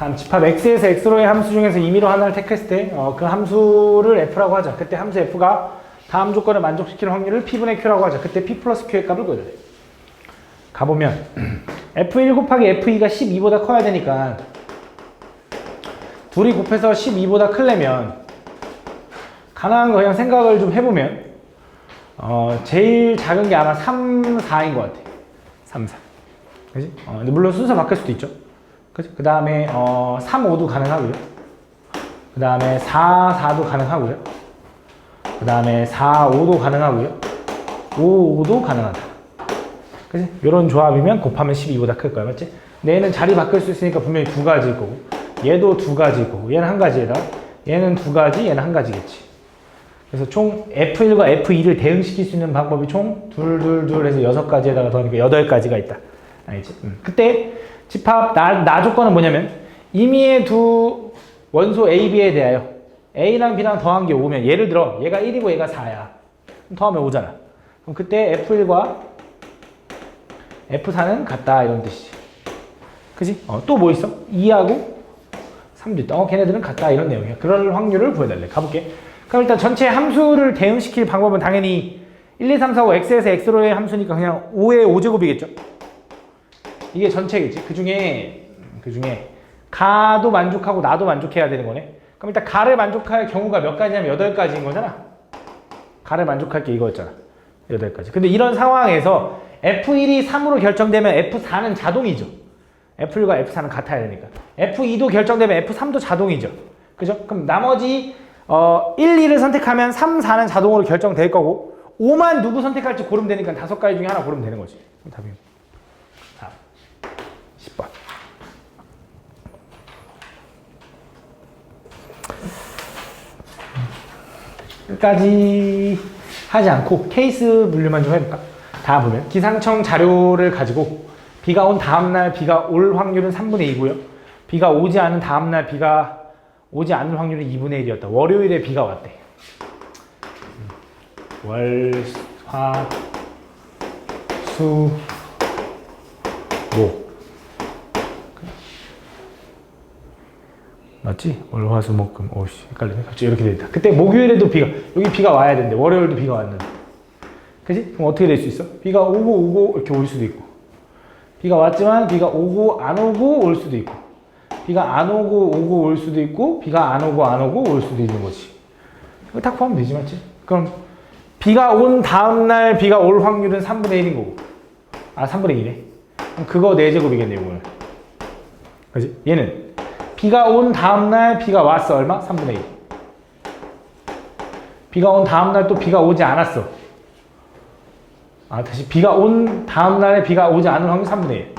다음 집합 x에서 x로의 함수 중에서 임의로 하나를 택했을 때 그 함수를 f라고 하자. 그때 함수 f가 다음 조건을 만족시키는 확률을 p분의 q라고 하자. 그때 p 플러스 q의 값을 구해야 돼. 가보면 f1 곱하기 f2가 12보다 커야 되니까 둘이 곱해서 12보다 크려면 가능한 거 그냥 생각을 좀 해보면 제일 작은 게 아마 3, 4인 것 같아. 3, 4. 그지? 근데 물론 순서 바뀔 수도 있죠. 그지? 그 다음에 3, 5도 가능하고요. 그 다음에 4, 4도 가능하고요. 그 다음에 4, 5도 가능하고요. 5, 5도 가능하다. 그지? 이런 조합이면 곱하면 12보다 클 거야. 맞지? 근데 얘는 자리 바뀔 수 있으니까 분명히 두 가지일 거고, 얘도 두 가지일 거고, 얘는 한 가지에다, 얘는 두 가지, 얘는 한 가지겠지. 그래서 총 F1과 F2를 대응시킬 수 있는 방법이 총 둘 해서 6가지에다가 더하니까 8가지가 있다. 알겠지? 그때 집합 나 조건은 뭐냐면 임의의 두 원소 A, B에 대하여 A랑 B랑 더한 게 5면 예를 들어 얘가 1이고 얘가 4야. 그럼 더하면 5잖아. 그럼 그때 F1과 F4는 같다 이런 뜻이지. 그지? 또 뭐 있어? 2하고 3도 있다. 걔네들은 같다 이런 내용이야. 그럴 확률을 구해달래. 가볼게. 그럼 일단 전체 함수를 대응시킬 방법은 당연히 1, 2, 3, 4, 5 x에서 x로의 함수니까 그냥 5의 5제곱이겠죠? 이게 전체겠지. 그 중에 가도 만족하고 나도 만족해야 되는 거네. 그럼 일단 가를 만족할 경우가 몇 가지냐면 8가지인 거잖아. 가를 만족할 게 이거였잖아. 8가지. 근데 이런 상황에서 F1이 3으로 결정되면 F4는 자동이죠. F1과 F4는 같아야 되니까. F2도 결정되면 F3도 자동이죠. 그죠? 그럼 나머지 1, 2를 선택하면 3, 4는 자동으로 결정될 거고 5만 누구 선택할지 고르면 되니까 5가지 중에 하나 고르면 되는 거지. 답이 10번. 끝까지 하지 않고 케이스 분류만 좀 해볼까? 다 보면 기상청 자료를 가지고 비가 온 다음날 비가 올 확률은 3분의 2고요. 비가 오지 않은 다음날 비가 오지 않을 확률은 2분의 1이었다. 월요일에 비가 왔대. 월, 화, 수, 목. 맞지? 월, 화, 수, 목, 금. 오씨, 헷갈리네. 갑자기 이렇게 되있다. 그때 목요일에도 여기 비가 와야 되는데, 월요일도 비가 왔는데. 그지? 그럼 어떻게 될 수 있어? 비가 오고, 이렇게 올 수도 있고. 비가 왔지만, 비가 오고, 안 오고, 올 수도 있고. 비가 안 오고, 올 수도 있고, 비가 안 오고, 올 수도 있는 거지. 이거 딱 포함되면 되지, 맞지? 그럼, 비가 온 다음날 비가 올 확률은 3분의 1인 거고. 3분의 2네. 그럼 그거 4제곱이겠네, 오늘. 그지? 얘는, 비가 온 다음날 비가 왔어. 얼마? 3분의 1. 비가 온 다음날 또 비가 오지 않았어. 다시 비가 온 다음날에 비가 오지 않을 확률 3분의 1.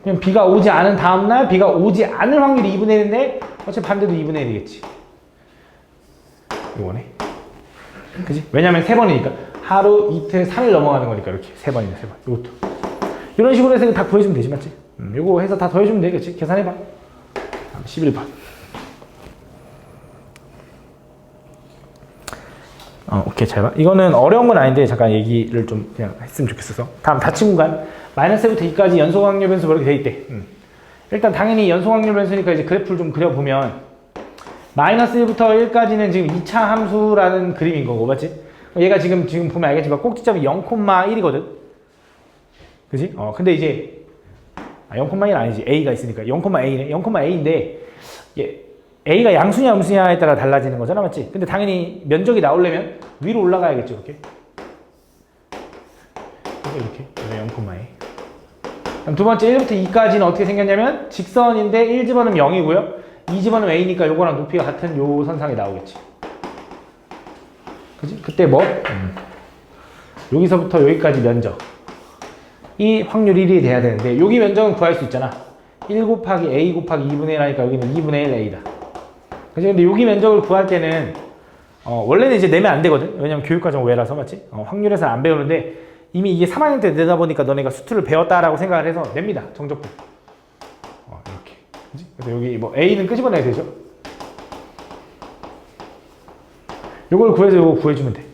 그럼 비가 오지 않은 다음날 비가 오지 않을 확률이 2분의 1인데 어차피 반대도 2분의 1이겠지. 이거네. 그지? 왜냐면 3번이니까. 하루, 이틀, 3일 넘어가는 거니까 이렇게 3번이네, 3번. 이것도. 이런 식으로 해서 다 구해주면 되지, 맞지? 이거 해서 다 더해주면 되겠지? 계산해봐. 11번. 오케이, 잘 봐. 이거는 어려운 건 아닌데 잠깐 얘기를 좀 그냥 했으면 좋겠어서. 다음 닫힌 공간. -1부터 2까지 연속 확률 변수 이렇게 돼 있대. 일단 당연히 연속 확률 변수니까 이제 그래프를 좀 그려보면 -1부터 1까지는 지금 2차 함수라는 그림인 거고, 맞지? 얘가 지금 보면 알겠지만 꼭지점이 0,1이거든. 그지? 근데 이제 0,1 아니지. A가 있으니까 0,A네. 0,A인데 A가 양수냐 음수냐에 따라 달라지는 거잖아, 맞지? 근데 당연히 면적이 나오려면 위로 올라가야겠죠, 이렇게. 이렇게 0,A. 그럼 두 번째 1부터 2까지는 어떻게 생겼냐면 직선인데 1 집어넣으면 0이고요. 2 집어넣으면 A니까 요거랑 높이가 같은 요 선상에 나오겠지. 그지? 그때 뭐? 여기서부터 여기까지 면적. 이 확률 1이 돼야 되는데 여기 면적은 구할 수 있잖아. 1 곱하기 A 곱하기 2분의 1 하니까 여기는 2분의 1 A다. 그치? 근데 여기 면적을 구할 때는 원래는 이제 내면 안 되거든. 왜냐면 교육과정 오해라서, 맞지? 확률에서 안 배우는데 이미 이게 3학년 때 내다 보니까 너네가 수투를 배웠다라고 생각을 해서 냅니다. 정적분. 이렇게. 그치? 그래서 여기 뭐 A는 끄집어내야 되죠. 요걸 구해서 요거 구해주면 돼.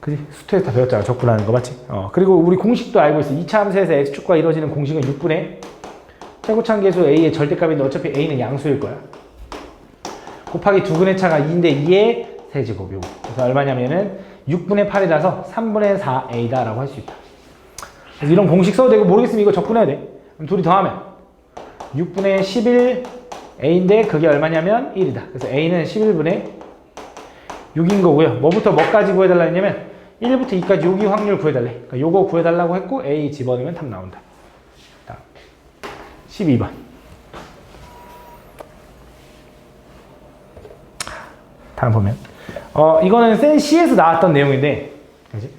그지? 수투에서 다 배웠잖아. 적분하는 거, 맞지? 그리고 우리 공식도 알고 있어. 2차 함수에서 x축과 이루어지는 공식은 6분의 최고차계수 A의 절대값인데 어차피 A는 양수일 거야. 곱하기 두근의 차가 2인데 2의 세제곱 요거. 그래서 얼마냐면은 6분의 8이라서 3분의 4A다 라고 할 수 있다. 그래서 이런 공식 써도 되고 모르겠으면 이거 적분해야 돼. 그럼 둘이 더하면 6분의 11A인데 그게 얼마냐면 1이다. 그래서 A는 11분의 6인 거고요. 뭐부터 뭐까지 구해달라 했냐면 1부터 2까지 여기 확률 구해달래. 그러니까 요거 구해달라고 했고 A 집어넣으면 답 나온다. 12번. 다음 보면 이거는 센 C에서 나왔던 내용인데 그지?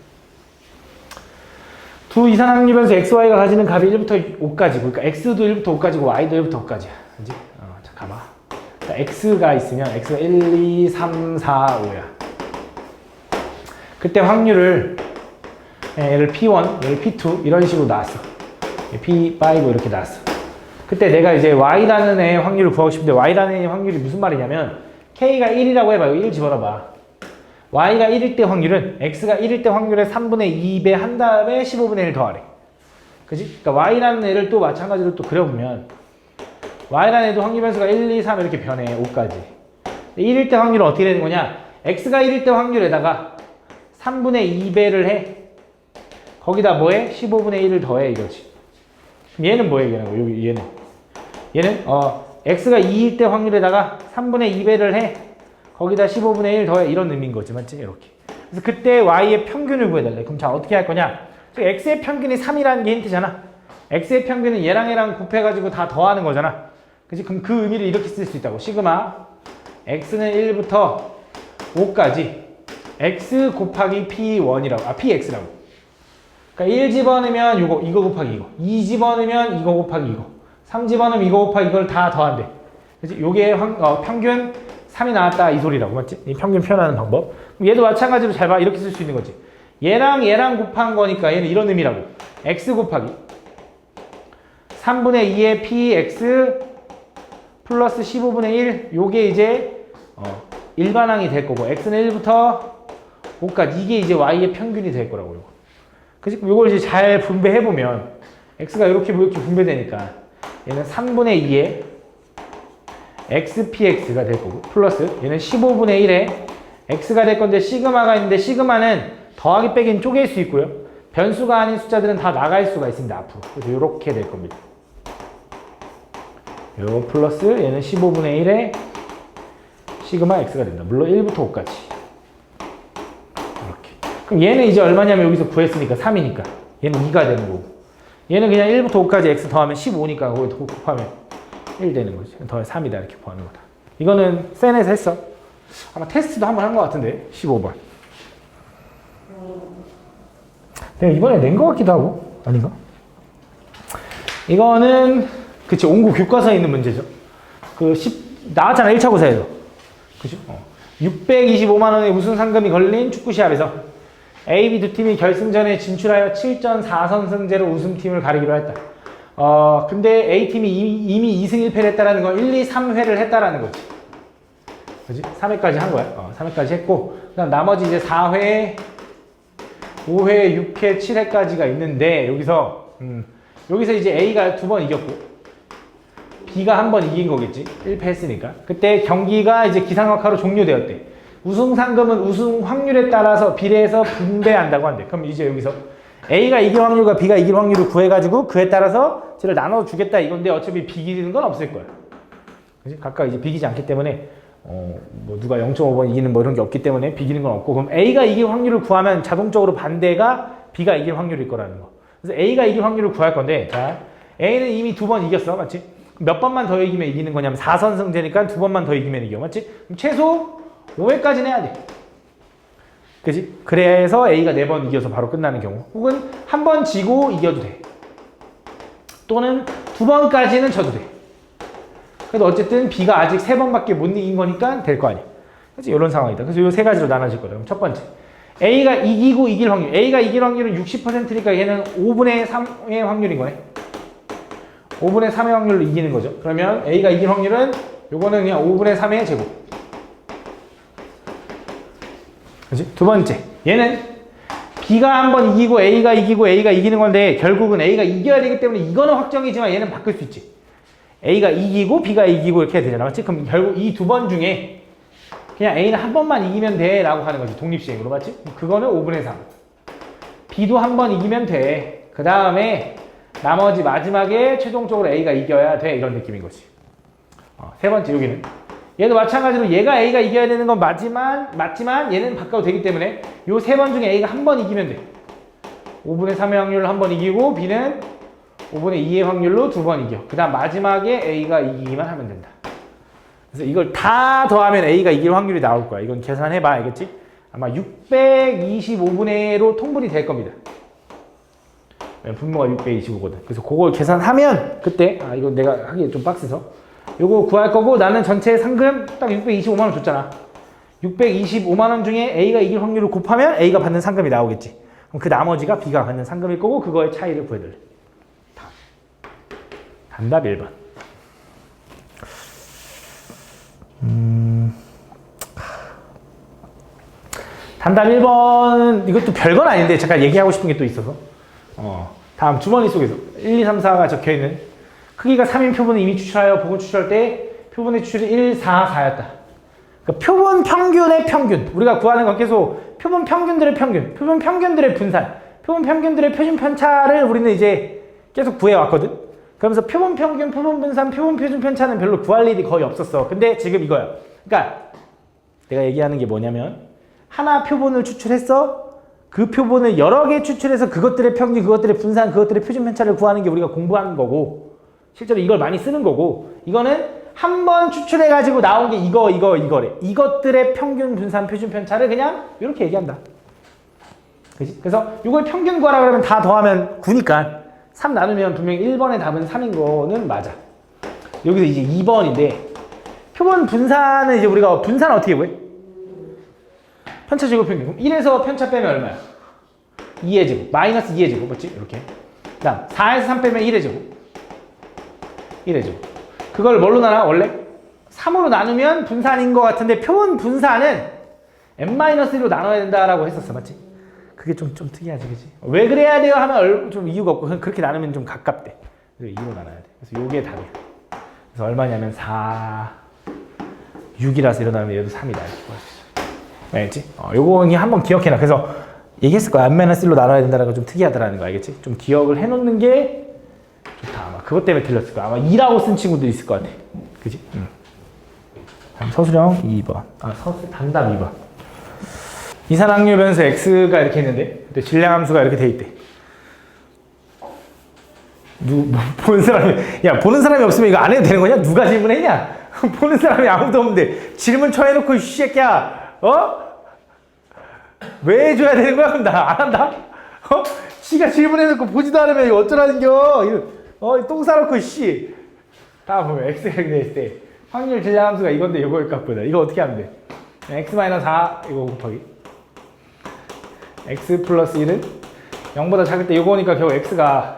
두 이산 확률변수 XY가 가지는 값이 1부터 5까지 그러니까 X도 1부터 5까지고 Y도 1부터 5까지야. 그지? 자, 가봐. 자, X가 있으면 X가 1, 2, 3, 4, 5야. 그때 확률을 얘를 P1, 얘를 P2 이런 식으로 나왔어. P5 이렇게 나왔어. 그때 내가 이제 Y라는 애의 확률을 구하고 싶은데 Y라는 애의 확률이 무슨 말이냐면 K가 1이라고 해봐. 1 집어넣어봐. Y가 1일 때 확률은 X가 1일 때 확률의 3분의 2배 한 다음에 15분의 1 더하래. 그지? 그러니까 Y라는 애를 또 마찬가지로 또 그려보면 Y라는 애도 확률 변수가 1, 2, 3 이렇게 변해. 5까지. 1일 때 확률은 어떻게 되는 거냐? X가 1일 때 확률에다가 3분의 2배를 해. 거기다 뭐해? 15분의 1을 더해 이거지. 얘는 뭐 얘기하는 거야? 여기 얘는 X가 2일 때 확률에다가 3분의 2배를 해. 거기다 15분의 1 더해. 이런 의미인 거지. 맞지? 이렇게. 그래서 그때 Y의 평균을 구해달래. 그럼 자, 어떻게 할 거냐? X의 평균이 3이라는 게 힌트잖아. X의 평균은 얘랑 곱해가지고 다 더하는 거잖아. 그치? 그럼 그 의미를 이렇게 쓸 수 있다고. 시그마 X는 1부터 5까지 X 곱하기 P1이라고. PX라고. 그러니까 1 집어넣으면 이거 곱하기 이거. 2 집어넣으면 이거 곱하기 이거. 3 집어넣으면 이거 곱하기 이걸 다 더한대. 그치? 요게 평균 3이 나왔다 이 소리라고. 맞지? 이 평균 표현하는 방법. 그럼 얘도 마찬가지로 잘 봐. 이렇게 쓸 수 있는 거지. 얘랑 곱한 거니까 얘는 이런 의미라고. X 곱하기 3분의 2의 PX 플러스 15분의 1 요게 이제 일반항이 될 거고 X는 1부터 5까지 이게 이제 Y의 평균이 될 거라고. 요거. 그치? 요걸 이제 잘 분배해보면 X가 이렇게 분배되니까 얘는 3분의 2의 XPX가 될 거고 플러스 얘는 15분의 1의 X가 될 건데 시그마가 있는데 시그마는 더하기 빼기는 쪼갤 수 있고요. 변수가 아닌 숫자들은 다 나갈 수가 있습니다. 앞으로. 그래서 이렇게 될 겁니다. 요 플러스 얘는 15분의 1의 시그마 X가 된다. 물론 1부터 5까지. 이렇게. 그럼 얘는 이제 얼마냐면 여기서 구했으니까 3이니까 얘는 2가 되는 거고 얘는 그냥 1부터 5까지 X 더하면 15니까 거기 곱하면 1 되는 거지. 더해 3이다 이렇게 구하는 거다. 이거는 센에서 했어. 아마 테스트도 한번 한 것 같은데 15번. 내가 이번에 낸 것 같기도 하고 아닌가? 이거는 그치 온고 교과서에 있는 문제죠. 나왔잖아 1차고사에서. 그죠? 625만 원의 우승 상금이 걸린 축구 시합에서 A, B 두 팀이 결승전에 진출하여 7전 4선승제로 우승팀을 가리기로 했다. 근데 A팀이 이미 2승 1패를 했다라는 건 1, 2, 3회를 했다라는 거지. 그지? 3회까지 한 거야. 3회까지 했고, 그 다음 나머지 이제 4회, 5회, 6회, 7회까지가 있는데, 여기서 이제 A가 2번 이겼고, B가 한 번 이긴 거겠지. 1패 했으니까. 그때 경기가 이제 기상학화로 종료되었대. 우승 상금은 우승 확률에 따라서 비례해서 분배한다고 한대. 그럼 이제 여기서 A가 이길 확률과 B가 이길 확률을 구해가지고 그에 따라서 쟤를 나눠주겠다 이건데 어차피 비기는 건 없을 거야. 그치? 각각 이제 비기지 않기 때문에 뭐 누가 0.5번 이기는 뭐 이런 게 없기 때문에 비기는 건 없고 그럼 A가 이길 확률을 구하면 자동적으로 반대가 B가 이길 확률일 거라는 거. 그래서 A가 이길 확률을 구할 건데 자 A는 이미 2번 이겼어. 맞지? 몇 번만 더 이기면 이기는 거냐면 4선승제니까 2번만 더 이기면 이겨. 맞지? 그럼 최소 5회까지는 해야 돼. 그지? 그래서 A가 4번 이겨서 바로 끝나는 경우 혹은 한 번 지고 이겨도 돼. 또는 2번까지는 져도 돼. 그래도 어쨌든 B가 아직 3번밖에 못 이긴 거니까 될 거 아니야. 그치? 이런 상황이다. 그래서 이 3가지로 나눠질 거다. 그럼 첫 번째 A가 이기고 이길 확률 A가 이길 확률은 60%니까 얘는 5분의 3의 확률인 거네. 5분의 3의 확률로 이기는 거죠. 그러면 A가 이길 확률은 요거는 그냥 5분의 3의 제곱. 그치? 두 번째, 얘는 B가 한번 이기고 A가 이기는 건데 결국은 A가 이겨야 되기 때문에 이거는 확정이지만 얘는 바꿀 수 있지. A가 이기고 B가 이기고 이렇게 해야 되잖아. 맞지? 그럼 결국 이 두 번 중에 그냥 A는 한 번만 이기면 돼 라고 하는 거지. 독립시행으로. 맞지? 그거는 5분의 3. B도 한 번 이기면 돼. 그 다음에 나머지 마지막에 최종적으로 A가 이겨야 돼. 이런 느낌인 거지. 세 번째 여기는 얘도 마찬가지로 얘가 A가 이겨야 되는 건 맞지만 얘는 바꿔도 되기 때문에 요 세 번 중에 A가 한 번 이기면 돼. 5분의 3의 확률로 한 번 이기고 B는 5분의 2의 확률로 두 번 이겨. 그 다음 마지막에 A가 이기기만 하면 된다. 그래서 이걸 다 더하면 A가 이길 확률이 나올 거야. 이건 계산해봐. 알겠지? 아마 625분의로 통분이 될 겁니다. 분모가 625거든. 그래서 그걸 계산하면 그때 이거 내가 하기 좀 빡세서 요거 구할 거고 나는 전체 상금 딱 625만 원 줬잖아. 625만 원 중에 A가 이길 확률을 곱하면 A가 받는 상금이 나오겠지. 그럼 그 나머지가 B가 받는 상금일 거고 그거의 차이를 구해달래. 답 1번. 단답 1번은 이것도 별건 아닌데 잠깐 얘기하고 싶은 게 또 있어서 다음 주머니 속에서 1, 2, 3, 4가 적혀있는 크기가 3인 표본을 이미 추출하여 복원 추출할 때 표본의 추출이 1, 4, 4였다. 그러니까 표본 평균의 평균. 우리가 구하는 건 계속 표본 평균들의 평균, 표본 평균들의 분산, 표본 평균들의 표준 편차를 우리는 이제 계속 구해왔거든. 그러면서 표본 평균, 표본 분산, 표본 표준 편차는 별로 구할 일이 거의 없었어. 근데 지금 이거야. 그러니까 내가 얘기하는 게 뭐냐면 하나 표본을 추출했어. 그 표본을 여러 개 추출해서 그것들의 평균, 그것들의 분산, 그것들의 표준 편차를 구하는 게 우리가 공부하는 거고 실제로 이걸 많이 쓰는 거고 이거는 한 번 추출해가지고 나온 게 이거래. 이것들의 평균, 분산, 표준 편차를 그냥 이렇게 얘기한다. 그치? 그래서 이걸 평균 구하라 그러면 다 더하면 9니까 3 나누면 분명히 1번의 답은 3인 거는 맞아. 여기서 이제 2번인데 표본 분산은 이제 우리가 분산 어떻게 구해? 편차 제곱 평균. 그럼 1에서 편차 빼면 얼마야? 2의 제곱. 마이너스 2의 제곱. 맞지? 이렇게. 그 다음 4에서 3 빼면 1의 제곱. 1의 제곱. 그걸 뭘로 나눠? 원래 3으로 나누면 분산인 것 같은데 표본 분산은 n-1로 나눠야 된다라고 했었어. 맞지? 그게 좀 특이하지, 그치? 왜 그래야 돼요? 하면 좀 이유가 없고 그렇게 나누면 좀 가깝대. 그래서 2로 나눠야 돼. 그래서 요게 답이야. 그래서 얼마냐면 4, 6이라서 일어나면 얘도 3이다. 이렇게 볼 수 있어. 알겠지? 요거 한번 기억해놔. 그래서 얘기했을 거야. n-1로 나눠야 된다는 거 좀 특이하더라는 거 알겠지? 좀 기억을 해놓는 게 좋다. 아마 그것 때문에 틀렸을 거야. 아마 2라고 쓴 친구들이 있을 것 같아. 그치? 다음 서술형 2번. 단답 2번. 이산확률 변수 x가 이렇게 있는데 근데 질량함수가 이렇게 돼 있대. 보는 사람이 없으면 이거 안 해도 되는 거냐? 누가 질문했냐? 보는 사람이 아무도 없는데 질문 쳐해놓고 이 새끼야 왜 해줘야 되는 거야? 그럼 나 안 한다? 지가 질문해놓고 보지도 않으면 이거 어쩌라는겨? 똥 싸놓고 씨. 다 보면 x가 이렇게 돼 있을 때 확률 질량함수가 이건데 이거일 값보다 이거 어떻게 하면 돼? x-4 이거 곱하기 x 플러스 1은 0보다 작을 때 요거니까 결국 x가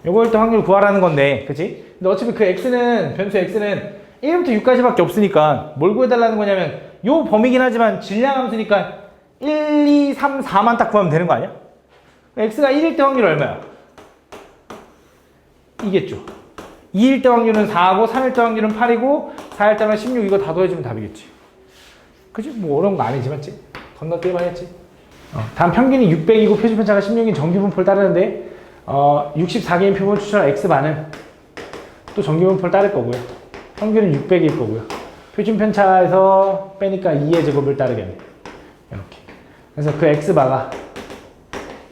요거일 때 확률 구하라는 건데 그치? 근데 어차피 그 x는 변수 x는 1부터 6까지밖에 없으니까 뭘 구해달라는 거냐면 요 범위긴 하지만 질량함수니까 1, 2, 3, 4만 딱 구하면 되는 거 아니야? x가 1일 때 확률 얼마야? 이겠죠. 2일 때 확률은 4하고 3일 때 확률은 8이고 4일 때는 16 이거 다 더해주면 답이겠지. 그치? 뭐 어려운 거 아니지 맞지? 건너뛰기만 했지. 다음 평균이 600이고 표준편차가 16인 정규분포를 따르는데 64개인 표본 추출한 x반은 또 정규분포를 따를 거고요. 평균은 600일 거고요. 표준편차에서 빼니까 2의 제곱을 따르겠네. 이렇게. 그래서 그 x바가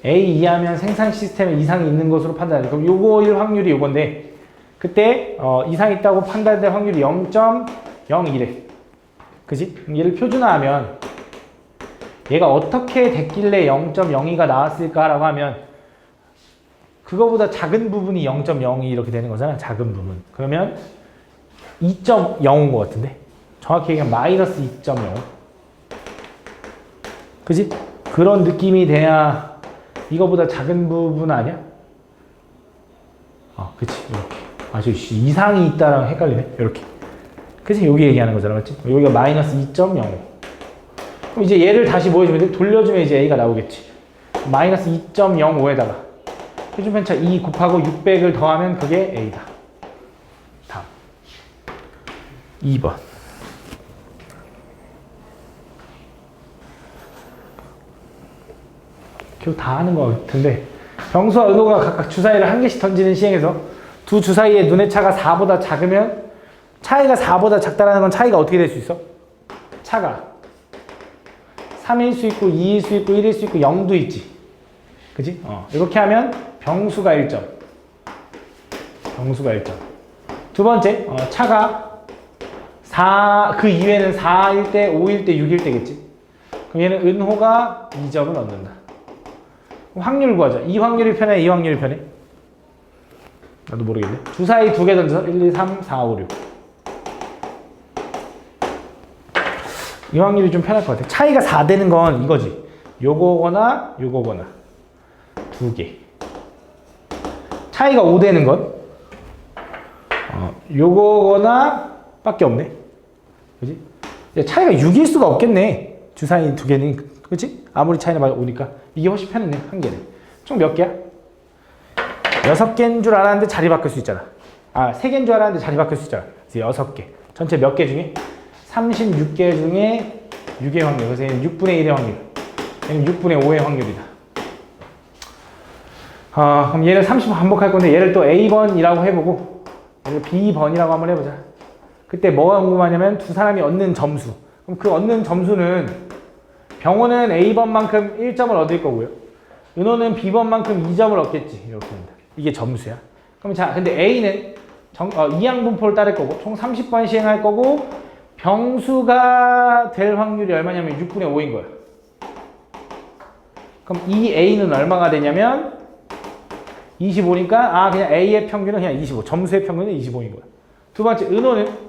A 이하면 생산 시스템에 이상이 있는 것으로 판단해요. 그럼 요거일 확률이 요건데 그때 이상이 있다고 판단될 확률이 0.01에 그지? 얘를 표준화하면 얘가 어떻게 됐길래 0.02가 나왔을까라고 하면 그거보다 작은 부분이 0.02 이렇게 되는 거잖아. 작은 부분. 그러면 2.05인 것 같은데 정확히 얘기하면 마이너스 2.05 그지? 그런 느낌이 돼야 이거보다 작은 부분 아니야? 그치 이렇게 저 이상이 있다랑 헷갈리네 이렇게 그치? 여기 얘기하는 거잖아 맞지? 여기가 마이너스 2.05 그럼 이제 얘를 다시 뭐 해주면 돼? 돌려주면 이제 A가 나오겠지 마이너스 2.05에다가 표준 편차 2 곱하고 600을 더하면 그게 A다. 다음 2번. 겨우 다 하는 것 같은데 병수와 은호가 각각 주사위를 한 개씩 던지는 시행에서 두 주사위의 눈의 차가 4보다 작으면 차이가 4보다 작다라는 건 차이가 어떻게 될 수 있어? 차가 3일 수 있고 2일 수 있고 1일 수 있고 0도 있지. 그지? 이렇게 하면 병수가 1점. 병수가 1점. 두 번째, 차가 4, 그 이외에는 4일 때, 5일 때, 6일 때겠지. 그럼 얘는 은호가 2점을 얻는다. 그럼 확률 구하자. 이 확률이 편해, 이 확률이 편해? 나도 모르겠네. 주사위 2개 던져서 1, 2, 3, 4, 5, 6. 이 확률이 좀 편할 것 같아. 차이가 4 되는 건 이거지. 요거거나 요거거나 2개. 차이가 5 되는 건 요거거나 밖에 없네. 그지? 차이가 6일 수가 없겠네. 주사위 2개는. 그치? 아무리 차이나 많이 오니까. 이게 훨씬 편했네. 한 개는. 총 몇 개야? 6개인 줄 알았는데 자리 바꿀 수 있잖아. 3개인 줄 알았는데 자리 바꿀 수 있잖아. 그래서 6개. 전체 몇 개 중에? 36개 중에 6의 확률. 그래서 얘는 6분의 1의 확률. 얘는 6분의 5의 확률이다. 그럼 얘를 30번 반복할 건데 얘를 또 A번이라고 해보고 얘를 B번이라고 한번 해보자. 그때 뭐가 궁금하냐면 두 사람이 얻는 점수. 그럼 그 얻는 점수는 병호는 A번만큼 1점을 얻을 거고요. 은호는 B번만큼 2점을 얻겠지. 이렇게 합니다. 이게 점수야. 그럼 자, 근데 A는 이항분포를 따를 거고 총 30번 시행할 거고 병수가 될 확률이 얼마냐면 6분의 5인 거야. 그럼 이 A는 얼마가 되냐면 25니까 그냥 A의 평균은 그냥 25. 점수의 평균은 25인 거야. 두 번째 은호는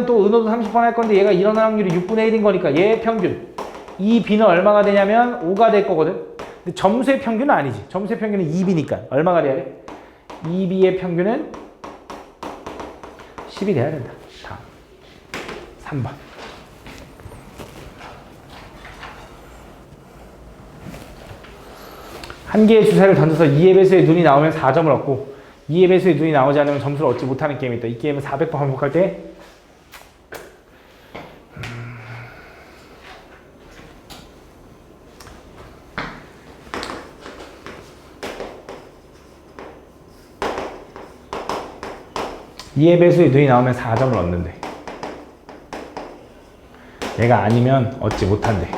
또 은호도 30번 할 건데 얘가 일어날 확률이 6분의 1인 거니까 얘의 평균 이 B는 얼마가 되냐면 5가 될 거거든. 근데 점수의 평균은 아니지. 점수의 평균은 2B니까 얼마가 돼야 돼? 2B의 평균은 10이 돼야 된다. 다음 3번. 한 개의 주사를 던져서 2의 배수의 눈이 나오면 4점을 얻고 2의 배수의 눈이 나오지 않으면 점수를 얻지 못하는 게임이 있다. 이 게임은 400번 반복할 때 2의 배수의 눈이 나오면 4점을 얻는데 얘가 아니면 얻지 못한대.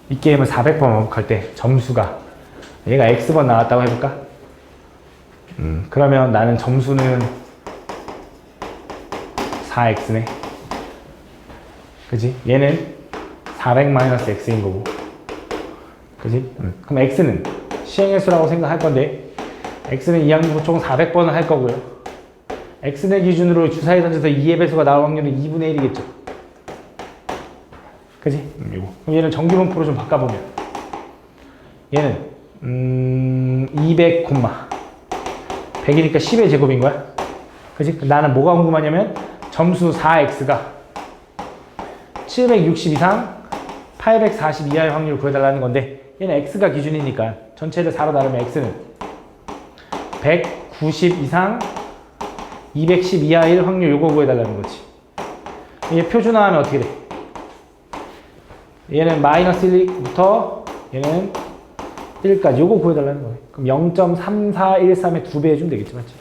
이 게임을 400번 반복할 때 점수가 얘가 X번 나왔다고 해볼까? 그러면 나는 점수는 4X네. 그지? 얘는 400-X인 거고. 그지? 그럼 X는 시행횟수라고 생각할 건데 X는 이항분포 총 400번을 할 거고요. X를 기준으로 주사위 던져서 2의 배수가 나올 확률은 2분의 1이겠죠. 그지? 이거. 그럼 얘는 정기분포로 좀 바꿔보면 얘는 200, 100이니까 10의 제곱인 거야. 그지? 나는 뭐가 궁금하냐면 점수 4X가 760 이상 840 이하의 확률을 구해달라는 건데 얘는 X가 기준이니까 전체를 4로 나누면 X는 190 이상 210 이하일 확률 요거 구해달라는 거지. 얘 표준화하면 어떻게 돼? 얘는 마이너스 1부터 얘는 1까지 요거 구해달라는 거예요. 그럼 0.3413의 2배 해주면 되겠지, 맞지?